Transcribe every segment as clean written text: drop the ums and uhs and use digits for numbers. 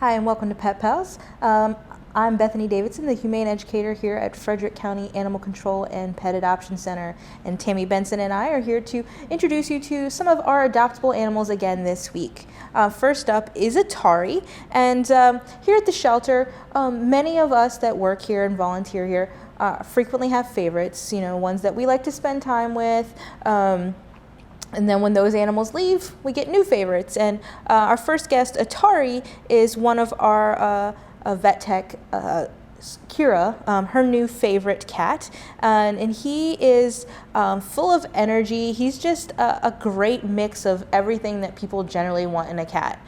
Hi, and welcome to Pet Pals. I'm Bethany Davidson, the Humane Educator here at Frederick County Animal Control and Pet Adoption Center. And Tammy Benson and I are here to introduce you to some of our adoptable animals again this week. First up is Atari. And here at the shelter, many of us that work here and volunteer here frequently have favorites, ones that we like to spend time with. And then when those animals leave, we get new favorites. And our first guest, Atari, is one of our vet tech, Kira, her new favorite cat. And he is full of energy. He's just a great mix of everything that people generally want in a cat.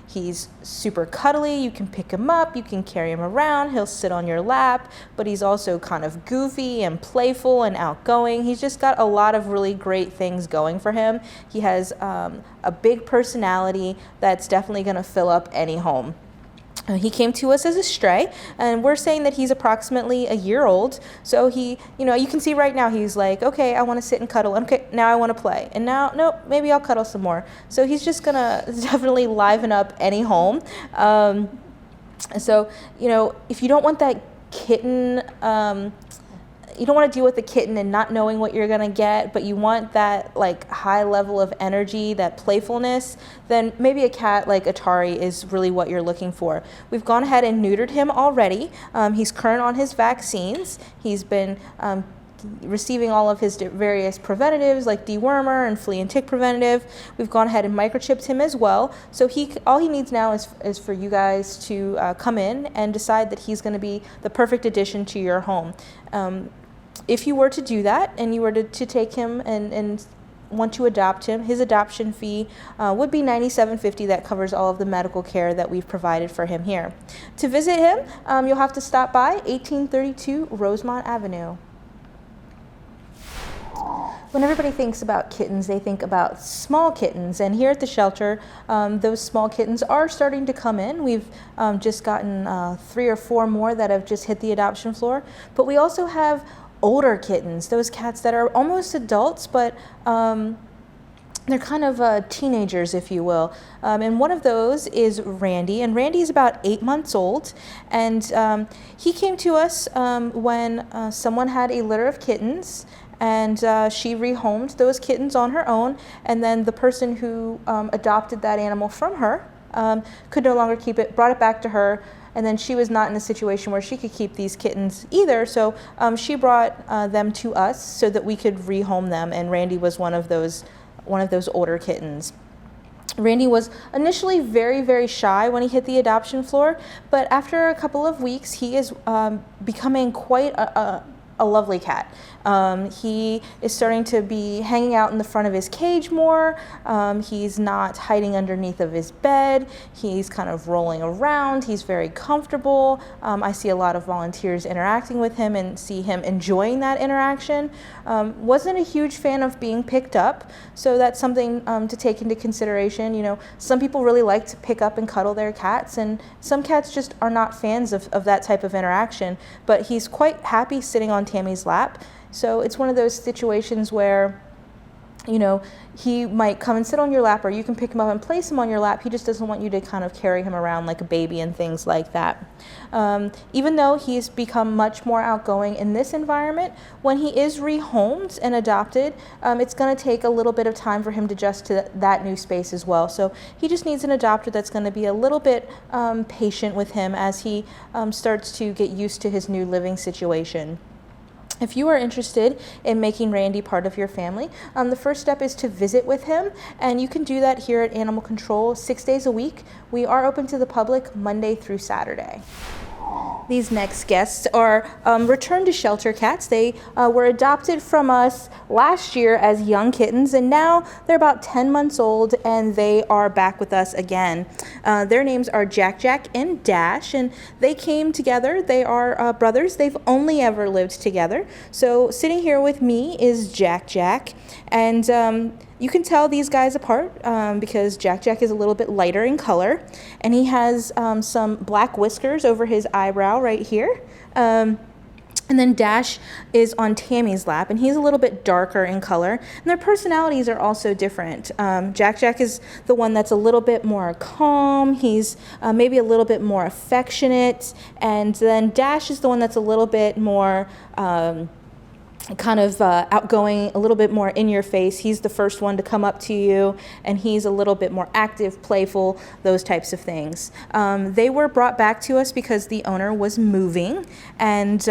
He's super cuddly. You can pick him up, you can carry him around, he'll sit on your lap, but he's also kind of goofy and playful and outgoing. He's just got a lot of really great things going for him. He has a big personality that's definitely going to fill up any home. He came to us as a stray, and we're saying that he's approximately a year old. So he, you can see right now he's like, okay, I want to sit and cuddle. Okay, now I want to play. And now, nope, maybe I'll cuddle some more. So he's just going to definitely liven up any home. So, if you don't want that kitten, you don't want to deal with the kitten and not knowing what you're going to get, but you want that high level of energy, that playfulness, then maybe a cat like Atari is really what you're looking for. We've gone ahead and neutered him already. He's current on his vaccines. He's been receiving all of his various preventatives like dewormer and flea and tick preventative. We've gone ahead and microchipped him as well. So all he needs now is for you guys to come in and decide that he's going to be the perfect addition to your home. If you were to do that and you were to take him and want to adopt him, his adoption fee would be $97.50. That covers all of the medical care that we've provided for him here. To visit him, you'll have to stop by 1832 Rosemont Avenue. When everybody thinks about kittens, they think about small kittens, and here at the shelter, those small kittens are starting to come in. We've just gotten 3 or 4 more that have just hit the adoption floor, but we also have older kittens, those cats that are almost adults, but they're kind of teenagers, if you will. And one of those is Randy, and Randy is about 8 months old. And he came to us when someone had a litter of kittens, and she rehomed those kittens on her own. And then the person who adopted that animal from her could no longer keep it, brought it back to her. And then she was not in a situation where she could keep these kittens either, so she brought them to us so that we could rehome them, and Randy was one of those older kittens. Randy was initially very, very shy when he hit the adoption floor, but after a couple of weeks, he is becoming quite a lovely cat. He is starting to be hanging out in the front of his cage more. He's not hiding underneath of his bed. He's kind of rolling around. He's very comfortable. I see a lot of volunteers interacting with him and see him enjoying that interaction. Wasn't a huge fan of being picked up, so that's something to take into consideration. Some people really like to pick up and cuddle their cats, and some cats just are not fans of that type of interaction, but he's quite happy sitting on Tammy's lap. So it's one of those situations where, he might come and sit on your lap, or you can pick him up and place him on your lap. He just doesn't want you to kind of carry him around like a baby and things like that. Even though he's become much more outgoing in this environment, when he is rehomed and adopted, it's going to take a little bit of time for him to adjust to that new space as well. So he just needs an adopter that's going to be a little bit patient with him as he starts to get used to his new living situation. If you are interested in making Randy part of your family, the first step is to visit with him, and you can do that here at Animal Control 6 days a week. We are open to the public Monday through Saturday. These next guests are return to shelter cats. They were adopted from us last year as young kittens, and now they're about 10 months old, and they are back with us again. Their names are Jack Jack and Dash, and they came together. They are brothers. They've only ever lived together. So sitting here with me is Jack Jack, and you can tell these guys apart because Jack Jack is a little bit lighter in color, and he has some black whiskers over his eyebrow right here. And then Dash is on Tammy's lap, and he's a little bit darker in color. And their personalities are also different. Jack Jack is the one that's a little bit more calm. He's maybe a little bit more affectionate. And then Dash is the one that's a little bit more outgoing, a little bit more in your face. He's the first one to come up to you, and he's a little bit more active, playful, those types of things. They were brought back to us because the owner was moving, and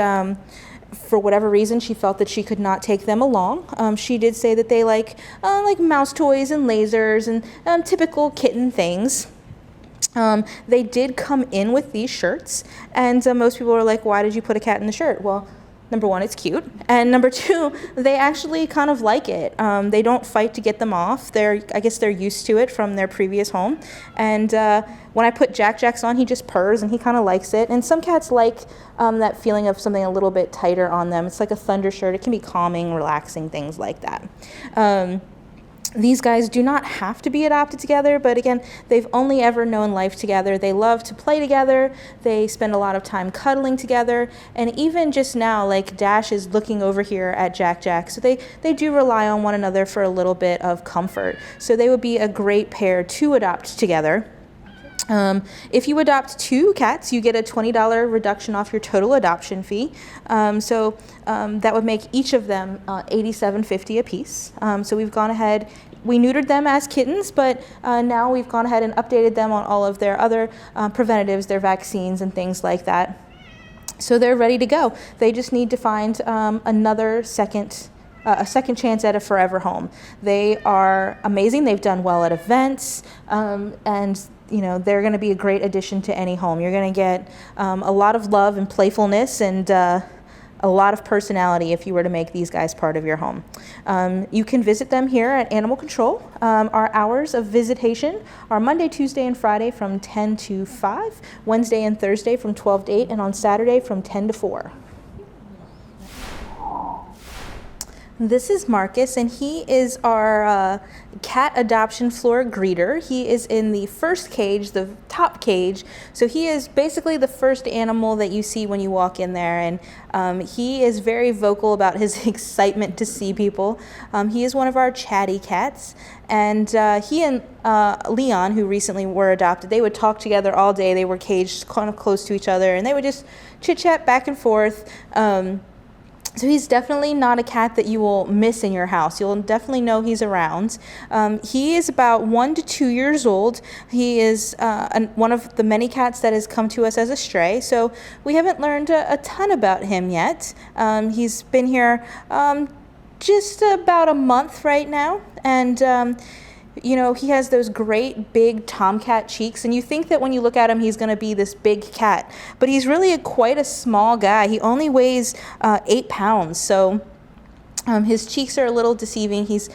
for whatever reason, she felt that she could not take them along. She did say that they like mouse toys and lasers and typical kitten things. They did come in with these shirts, and most people are like, why did you put a cat in the shirt? Well, number one, it's cute. And number two, they actually kind of like it. They don't fight to get them off. I guess they're used to it from their previous home. And when I put Jack Jack's on, he just purrs and he kind of likes it. And some cats like that feeling of something a little bit tighter on them. It's like a thunder shirt. It can be calming, relaxing, things like that. These guys do not have to be adopted together, but again, they've only ever known life together. They love to play together. They spend a lot of time cuddling together. And even just now, like Dash is looking over here at Jack Jack. So they do rely on one another for a little bit of comfort. So they would be a great pair to adopt together. If you adopt 2 cats, you get a $20 reduction off your total adoption fee. So that would make each of them $87.50 a piece. So we've gone ahead, we neutered them as kittens, but now we've gone ahead and updated them on all of their other preventatives, their vaccines and things like that. So they're ready to go. They just need to find a second chance at a forever home. They are amazing. They've done well at events, and they're going to be a great addition to any home. You're going to get a lot of love and playfulness and a lot of personality if you were to make these guys part of your home. You can visit them here at Animal Control. Our hours of visitation are Monday, Tuesday, and Friday from 10 to 5, Wednesday and Thursday from 12 to 8, and on Saturday from 10 to 4. This is Marcus, and he is our cat adoption floor greeter. He is in the first cage, the top cage. So he is basically the first animal that you see when you walk in there, and he is very vocal about his excitement to see people. He is one of our chatty cats, and he and Leon, who recently were adopted, they would talk together all day. They were caged kind of close to each other, and they would just chit-chat back and forth. So he's definitely not a cat that you will miss in your house. You'll definitely know he's around. He is about 1 to 2 years old. He is one of the many cats that has come to us as a stray, so we haven't learned a ton about him yet. He's been here just about a month right now, and he has those great big tomcat cheeks, and you think that when you look at him he's going to be this big cat, but he's really quite a small guy. He only weighs 8 pounds, so his cheeks are a little deceiving. He's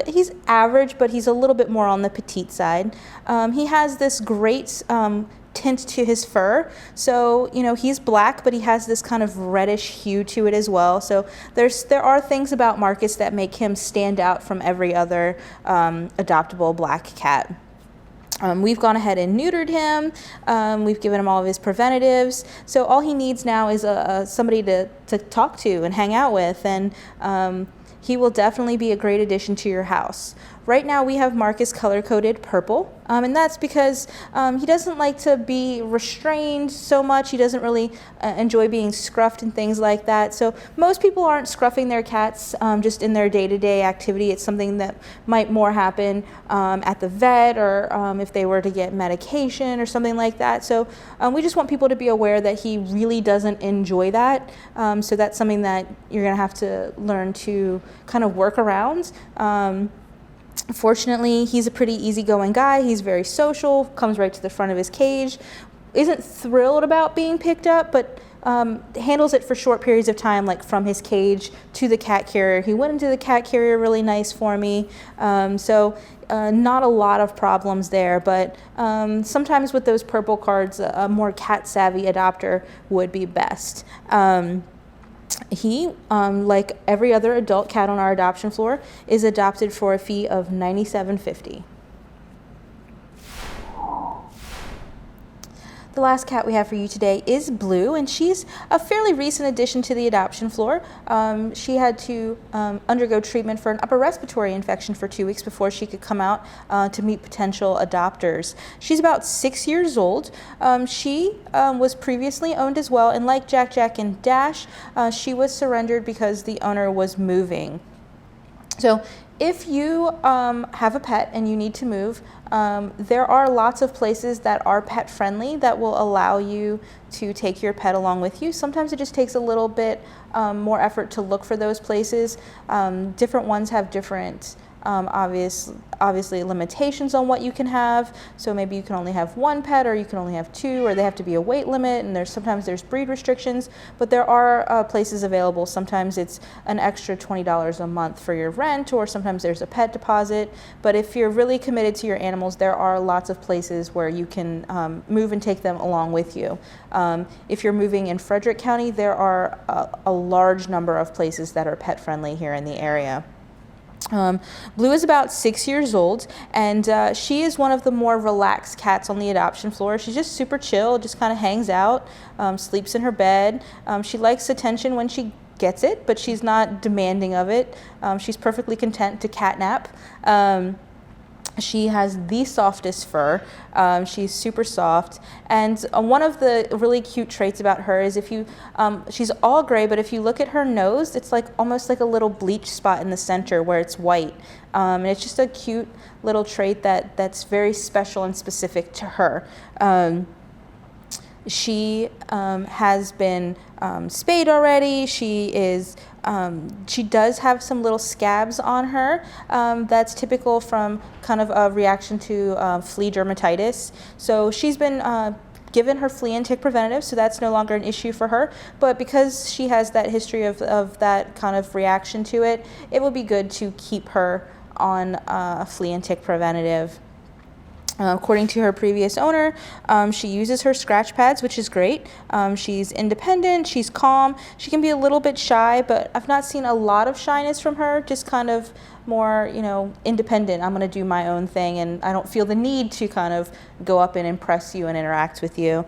he's average, but he's a little bit more on the petite side. He has this great tint to his fur, so he's black, but he has this kind of reddish hue to it as well. So there are things about Marcus that make him stand out from every other adoptable black cat. We've gone ahead and neutered him. We've given him all of his preventatives. So all he needs now is somebody to talk to and hang out with, and he will definitely be a great addition to your house. Right now we have Marcus color-coded purple, and that's because he doesn't like to be restrained so much. He doesn't really enjoy being scruffed and things like that. So most people aren't scruffing their cats just in their day-to-day activity. It's something that might more happen at the vet, or if they were to get medication or something like that. So we just want people to be aware that he really doesn't enjoy that. So that's something that you're going to have to learn to kind of work around. Fortunately, he's a pretty easygoing guy. He's very social, comes right to the front of his cage, isn't thrilled about being picked up, but handles it for short periods of time, like from his cage to the cat carrier. He went into the cat carrier really nice for me. So not a lot of problems there, but sometimes with those purple cards, a more cat-savvy adopter would be best. He, like every other adult cat on our adoption floor, is adopted for a fee of $97.50. The last cat we have for you today is Blue, and she's a fairly recent addition to the adoption floor. She had to undergo treatment for an upper respiratory infection for 2 weeks before she could come out to meet potential adopters. She's about 6 years old. She was previously owned as well, and like Jack, Jack, and Dash, she was surrendered because the owner was moving. So if you have a pet and you need to move, there are lots of places that are pet friendly that will allow you to take your pet along with you. Sometimes it just takes a little bit more effort to look for those places. Different ones have different obviously limitations on what you can have. So maybe you can only have one pet, or you can only have two, or they have to be a weight limit, and sometimes there's breed restrictions, but there are places available. Sometimes it's an extra $20 a month for your rent, or sometimes there's a pet deposit. But if you're really committed to your animals, there are lots of places where you can move and take them along with you. If you're moving in Frederick County, there are a large number of places that are pet friendly here in the area. Blue is about 6 years old, and she is one of the more relaxed cats on the adoption floor. She's just super chill, just kind of hangs out, sleeps in her bed. She likes attention when she gets it, but she's not demanding of it. She's perfectly content to catnap. She has the softest fur. She's super soft, and one of the really cute traits about her is she's all gray, but if you look at her nose, it's like almost like a little bleach spot in the center where it's white. And it's just a cute little trait that's very special and specific to her. She has been spayed already. She does have some little scabs on her. That's typical from kind of a reaction to flea dermatitis. So she's been given her flea and tick preventative, so that's no longer an issue for her. But because she has that history of that kind of reaction to it, it will be good to keep her on flea and tick preventative. According to her previous owner, she uses her scratch pads, which is great. She's independent, she's calm, she can be a little bit shy, but I've not seen a lot of shyness from her, just kind of more, independent. I'm going to do my own thing, and I don't feel the need to kind of go up and impress you and interact with you.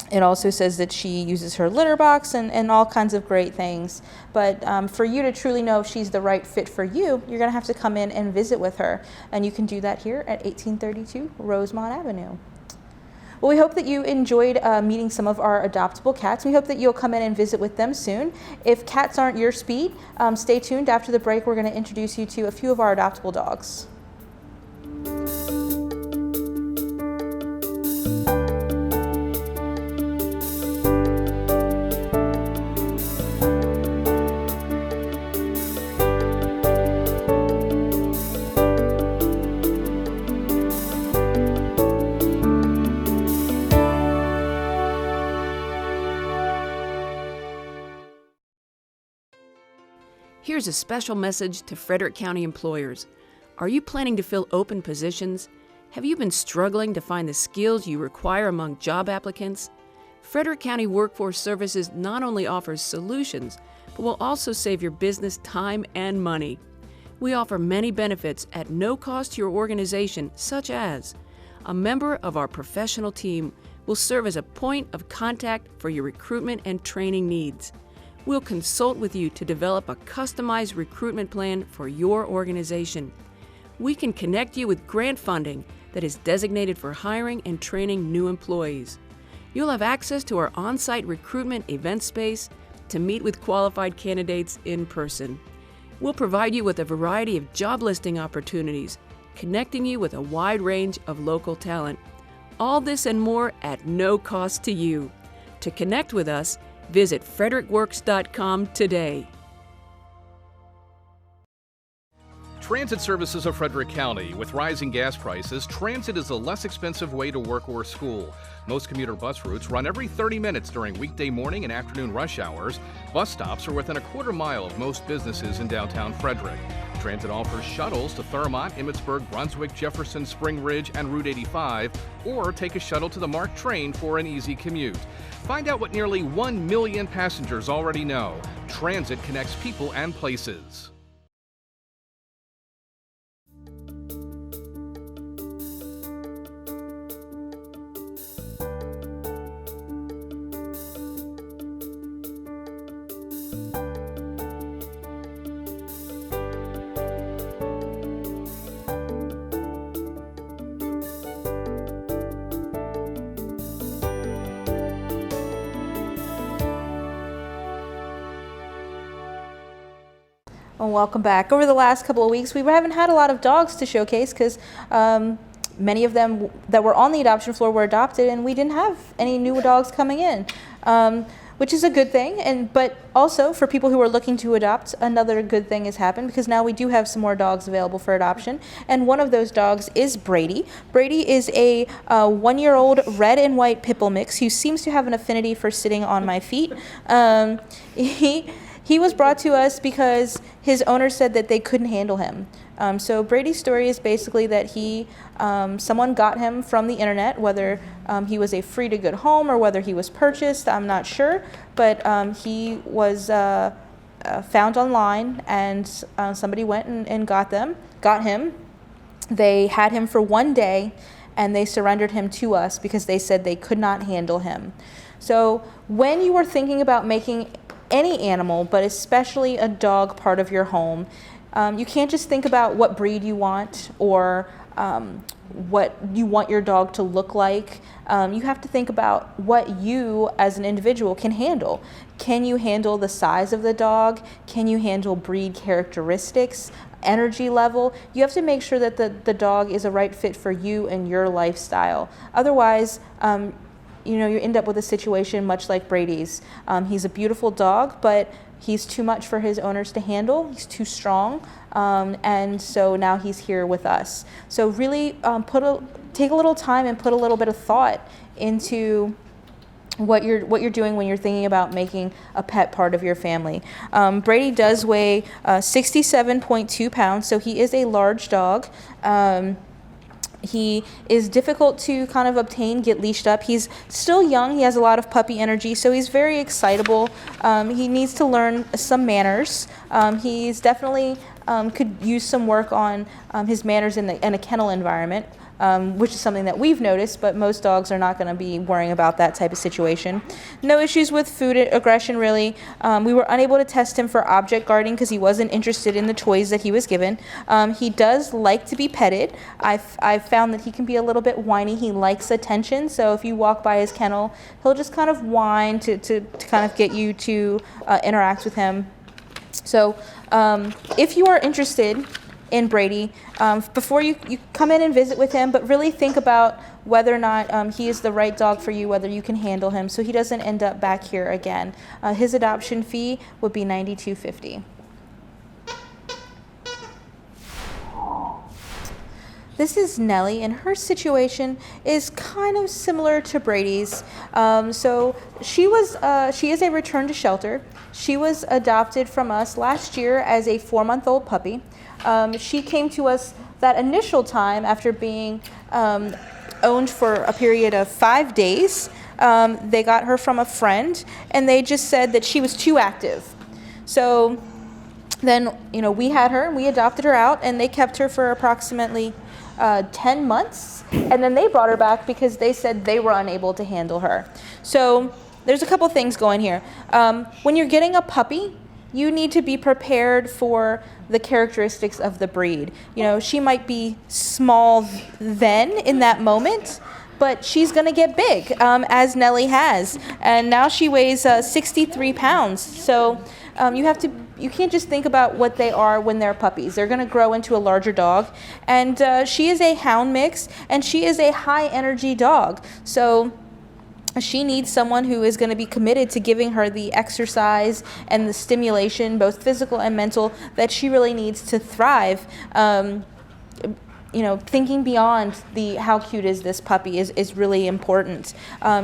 It also says that she uses her litter box and all kinds of great things. But for you to truly know if she's the right fit for you, you're going to have to come in and visit with her. And you can do that here at 1832 Rosemont Avenue. Well, we hope that you enjoyed meeting some of our adoptable cats. We hope that you'll come in and visit with them soon. If cats aren't your speed, stay tuned. After the break, we're going to introduce you to a few of our adoptable dogs. Here's a special message to Frederick County employers. Are you planning to fill open positions? Have you been struggling to find the skills you require among job applicants? Frederick County Workforce Services not only offers solutions, but will also save your business time and money. We offer many benefits at no cost to your organization, such as a member of our professional team will serve as a point of contact for your recruitment and training needs. We'll consult with you to develop a customized recruitment plan for your organization. We can connect you with grant funding that is designated for hiring and training new employees. You'll have access to our on-site recruitment event space to meet with qualified candidates in person. We'll provide you with a variety of job listing opportunities, connecting you with a wide range of local talent. All this and more at no cost to you. To connect with us, visit frederickworks.com today. Transit services of Frederick County. With rising gas prices, transit is a less expensive way to work or school. Most commuter bus routes run every 30 minutes during weekday morning and afternoon rush hours. Bus stops are within a quarter mile of most businesses in downtown Frederick. Transit offers shuttles to Thurmont, Emmitsburg, Brunswick, Jefferson, Spring Ridge, and Route 85, or take a shuttle to the MARC train for an easy commute. Find out what nearly 1 million passengers already know. Transit connects people and places. Well, welcome back. Over the last couple of weeks, we haven't had a lot of dogs to showcase because many of them that were on the adoption floor were adopted, and we didn't have any new dogs coming in, which is a good thing. But also for people who are looking to adopt, another good thing has happened because now we do have some more dogs available for adoption, and one of those dogs is Brady. Brady is a 1-year-old red and white pit bull mix who seems to have an affinity for sitting on my feet. He was brought to us because his owner said that they couldn't handle him. So Brady's story is basically that someone got him from the internet, whether he was a free to good home or whether he was purchased, I'm not sure, but he was found online, and somebody went and got him. They had him for 1 day, and they surrendered him to us because they said they could not handle him. So when you are thinking about making any animal, but especially a dog, part of your home, you can't just think about what breed you want or what you want your dog to look like. You have to think about what you as an individual can handle. Can you handle the size of the dog? Can you handle breed characteristics, energy level? You have to make sure that the dog is a right fit for you and your lifestyle. Otherwise, you end up with a situation much like Brady's. He's a beautiful dog, but he's too much for his owners to handle. He's too strong, and so now he's here with us. So really take a little time and put a little bit of thought into what you're doing when you're thinking about making a pet part of your family. Brady does weigh 67.2 pounds, so he is a large dog. He is difficult to kind of obtain, get leashed up. He's still young. He has a lot of puppy energy, so he's very excitable. He needs to learn some manners. He's definitely could use some work on his manners in a kennel environment, which is something that we've noticed, but most dogs are not going to be worrying about that type of situation. No issues with food aggression, really. We were unable to test him for object guarding because he wasn't interested in the toys that he was given. He does like to be petted. I've found that he can be a little bit whiny. He likes attention, so if you walk by his kennel, he'll just kind of whine to kind of get you to interact with him. So if you are interested in Brady, before you come in and visit with him, but really think about whether or not he is the right dog for you, whether you can handle him, so he doesn't end up back here again. His adoption fee would be $92.50. This is Nellie, and her situation is kind of similar to Brady's. So she is a return to shelter. She was adopted from us last year as a 4-month-old puppy. She came to us that initial time after being owned for a period of 5 days. They got her from a friend, and they just said that she was too active. So then, we had her and we adopted her out, and they kept her for approximately 10 months, and then they brought her back because they said they were unable to handle her. So there's a couple things going here. When you're getting a puppy, you need to be prepared for the characteristics of the breed. She might be small then in that moment, but she's going to get big, as Nellie has. And now she weighs 63 pounds. So you can't just think about what they are when they're puppies. They're going to grow into a larger dog. And she is a hound mix, and she is a high energy dog. So she needs someone who is going to be committed to giving her the exercise and the stimulation, both physical and mental, that she really needs to thrive. Thinking beyond how cute is this puppy is really important.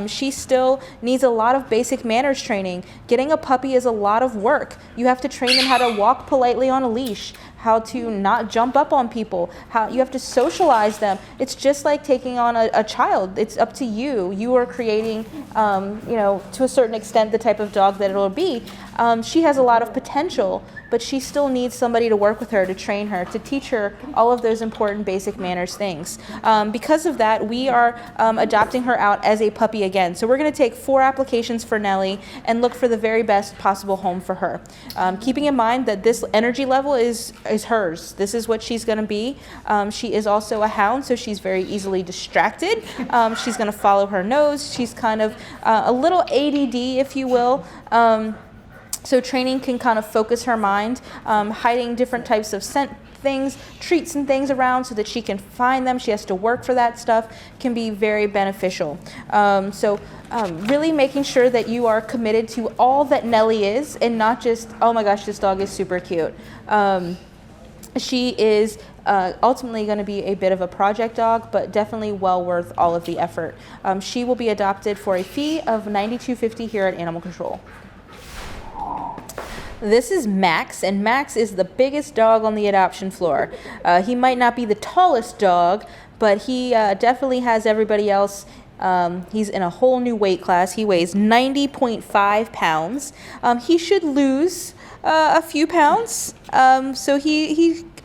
She still needs a lot of basic manners training. Getting a puppy is a lot of work. You have to train them how to walk politely on a leash, how to not jump up on people, how you have to socialize them. It's just like taking on a child. It's up to you. You are creating, to a certain extent, the type of dog that it'll be. She has a lot of potential, but she still needs somebody to work with her, to train her, to teach her all of those important basic manners things. Because of that, we are adopting her out as a puppy again. So we're going to take 4 applications for Nellie and look for the very best possible home for her. Keeping in mind that this energy level is hers. This is what she's going to be. She is also a hound, so she's very easily distracted. She's going to follow her nose. She's kind of a little ADD, if you will. So training can kind of focus her mind, hiding different types of scent things, treats and things around so that she can find them. She has to work for that stuff, can be very beneficial. Really making sure that you are committed to all that Nellie is and not just, oh my gosh, this dog is super cute. She is ultimately going to be a bit of a project dog, but definitely well worth all of the effort. She will be adopted for a fee of $92.50 here at Animal Control. This is Max, and Max is the biggest dog on the adoption floor. He might not be the tallest dog, but he definitely has everybody else. He's in a whole new weight class. He weighs 90.5 pounds. He should lose a few pounds, so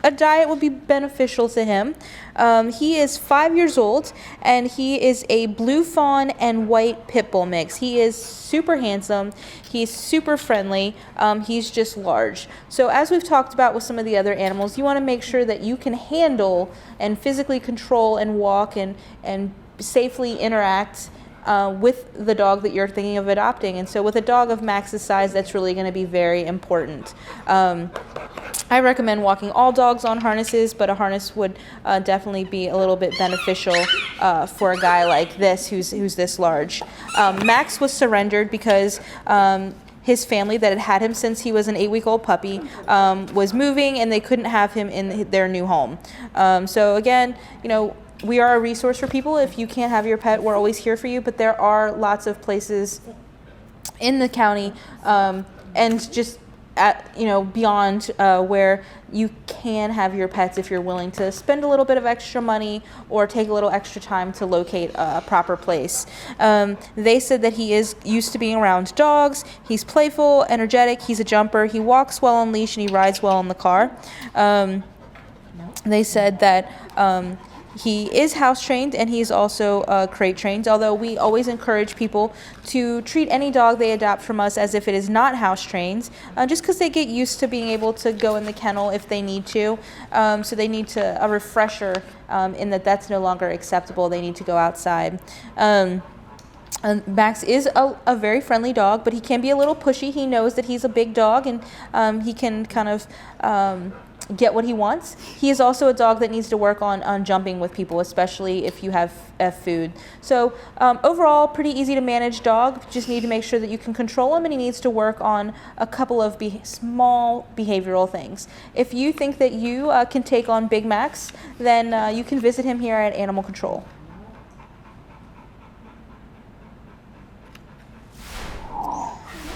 a diet would be beneficial to him. He is 5 years old, and he is a blue fawn and white pit bull mix. He is super handsome. He's super friendly. He's just large. So as we've talked about with some of the other animals, you want to make sure that you can handle and physically control and walk and safely interact with the dog that you're thinking of adopting. And so with a dog of Max's size, that's really going to be very important. I recommend walking all dogs on harnesses, but a harness would definitely be a little bit beneficial for a guy like this who's this large. Max was surrendered because his family that had him since he was an 8-week-old puppy was moving, and they couldn't have him in their new home. So again, we are a resource for people. If you can't have your pet, we're always here for you, but there are lots of places in the county and just beyond where you can have your pets if you're willing to spend a little bit of extra money or take a little extra time to locate a proper place. They said that he is used to being around dogs. He's playful, energetic, he's a jumper, he walks well on leash, and he rides well in the car. They said that he is house trained, and he's also crate trained, although we always encourage people to treat any dog they adopt from us as if it is not house trained, just because they get used to being able to go in the kennel if they need to. So they need a refresher in that's no longer acceptable. They need to go outside. Max is a very friendly dog, but he can be a little pushy. He knows that he's a big dog, and he can kind of get what he wants. He is also a dog that needs to work on jumping with people, especially if you have food. So overall, pretty easy to manage dog. Just need to make sure that you can control him, and he needs to work on a couple of small behavioral things. If you think that you can take on Big Max, then you can visit him here at Animal Control.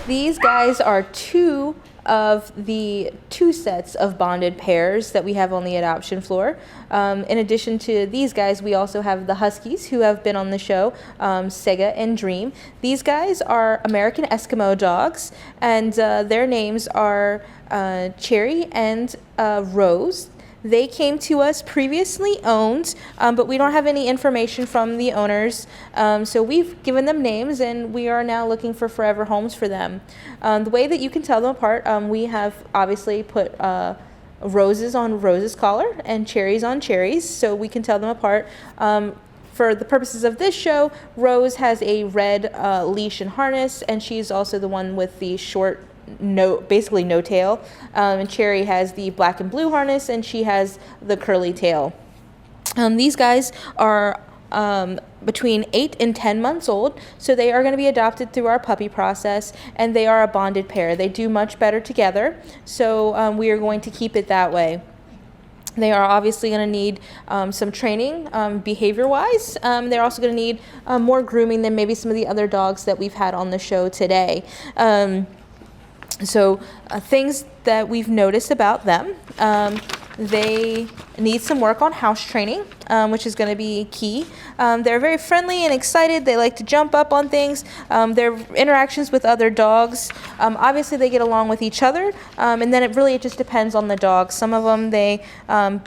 These guys are two of the 2 sets of bonded pairs that we have on the adoption floor. In addition to these guys, we also have the Huskies who have been on the show, Sega and Dream. These guys are American Eskimo dogs, and their names are Cherry and Rose. They came to us previously owned, but we don't have any information from the owners. So we've given them names, and we are now looking for forever homes for them. The way that you can tell them apart, we have obviously put Roses on Rose's collar and Cherries on Cherries, so we can tell them apart. For the purposes of this show, Rose has a red leash and harness, and she's also the one with the short basically no tail, and Cherry has the black and blue harness, and she has the curly tail. These guys are between 8 and 10 months old, so they are going to be adopted through our puppy process, and they are a bonded pair. They do much better together, so we are going to keep it that way. They are obviously going to need some training behavior-wise. They're also going to need more grooming than maybe some of the other dogs that we've had on the show today. So things that we've noticed about them, they need some work on house training, which is going to be key. They're very friendly and excited. They like to jump up on things. Their interactions with other dogs, obviously they get along with each other, and then it just depends on the dog. Some of them, they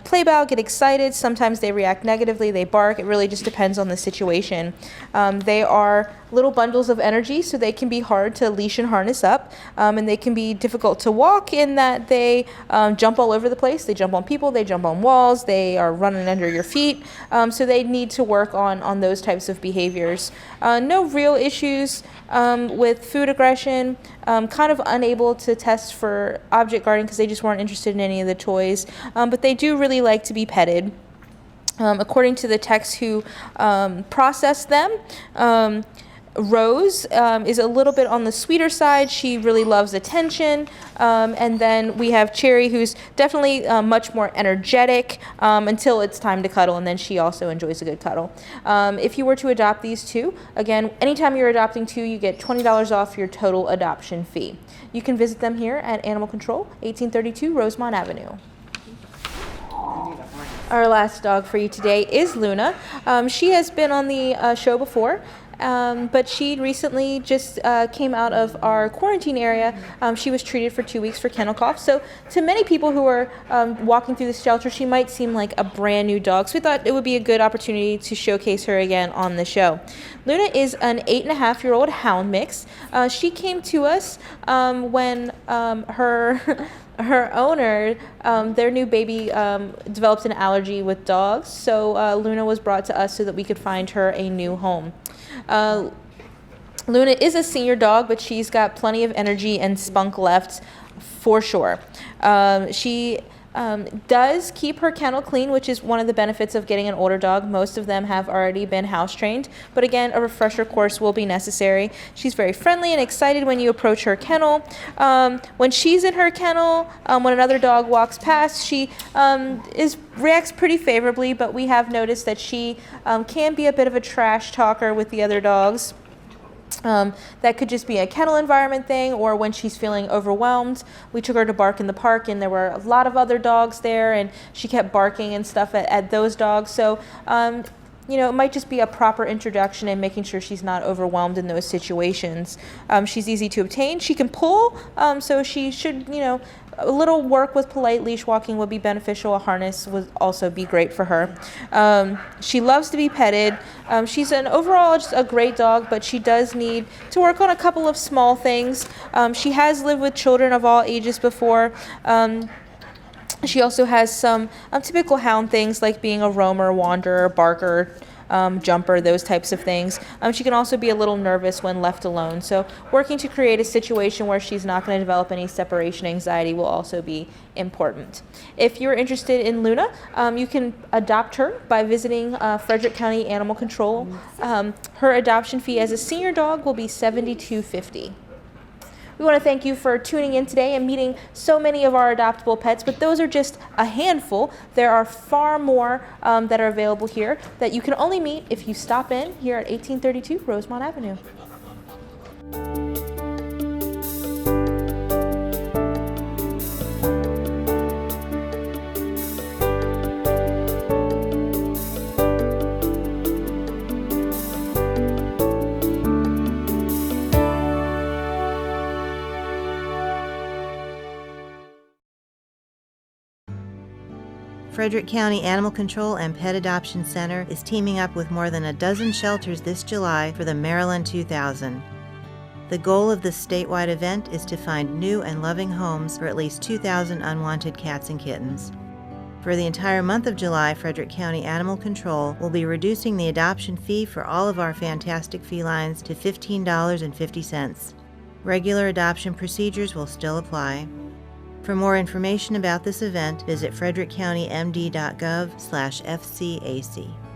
play about, get excited. Sometimes they react negatively, they bark. It really just depends on the situation. They are little bundles of energy, so they can be hard to leash and harness up, and they can be difficult to walk in that they jump all over the place. They jump on people, they jump on walls, they are running under your feet, so they need to work on those types of behaviors. No real issues with food aggression, kind of unable to test for object guarding because they just weren't interested in any of the toys, but they do really like to be petted. According to the techs who processed them, Rose is a little bit on the sweeter side. She really loves attention. And then we have Cherry, who's definitely much more energetic until it's time to cuddle, and then she also enjoys a good cuddle. If you were to adopt these two, again, anytime you're adopting two, you get $20 off your total adoption fee. You can visit them here at Animal Control, 1832 Rosemont Avenue. Our last dog for you today is Luna. She has been on the show before. But she recently just came out of our quarantine area. She was treated for 2 weeks for kennel cough. So to many people who are walking through the shelter, she might seem like a brand new dog. So we thought it would be a good opportunity to showcase her again on the show. Luna is an 8.5-year-old hound mix. She came to us when her owner, their new baby, developed an allergy with dogs. So Luna was brought to us so that we could find her a new home. Luna is a senior dog, but she's got plenty of energy and spunk left for sure. She does keep her kennel clean, which is one of the benefits of getting an older dog. Most of them have already been house trained, but again, a refresher course will be necessary. She's very friendly and excited when you approach her kennel. When she's in her kennel, when another dog walks past, she reacts pretty favorably, but we have noticed that she can be a bit of a trash talker with the other dogs. That could just be a kennel environment thing, or when she's feeling overwhelmed. We took her to bark in the park, and there were a lot of other dogs there, and she kept barking and stuff at those dogs. So, it might just be a proper introduction and making sure she's not overwhelmed in those situations. She's easy to obtain. She can pull, so she should, a little work with polite leash walking would be beneficial. A harness would also be great for her. She loves to be petted. She's overall just a great dog, but she does need to work on a couple of small things. She has lived with children of all ages before. She also has some typical hound things like being a roamer, wanderer, barker, jumper, those types of things. She can also be a little nervous when left alone. So working to create a situation where she's not going to develop any separation anxiety will also be important. If you're interested in Luna, you can adopt her by visiting Frederick County Animal Control. Her adoption fee as a senior dog will be $72.50. We want to thank you for tuning in today and meeting so many of our adoptable pets, but those are just a handful. There are far more that are available here that you can only meet if you stop in here at 1832 Rosemont Avenue. Frederick County Animal Control and Pet Adoption Center is teaming up with more than a dozen shelters this July for the Maryland 2000. The goal of this statewide event is to find new and loving homes for at least 2,000 unwanted cats and kittens. For the entire month of July, Frederick County Animal Control will be reducing the adoption fee for all of our fantastic felines to $15.50. Regular adoption procedures will still apply. For more information about this event, visit frederickcountymd.gov/FCAC.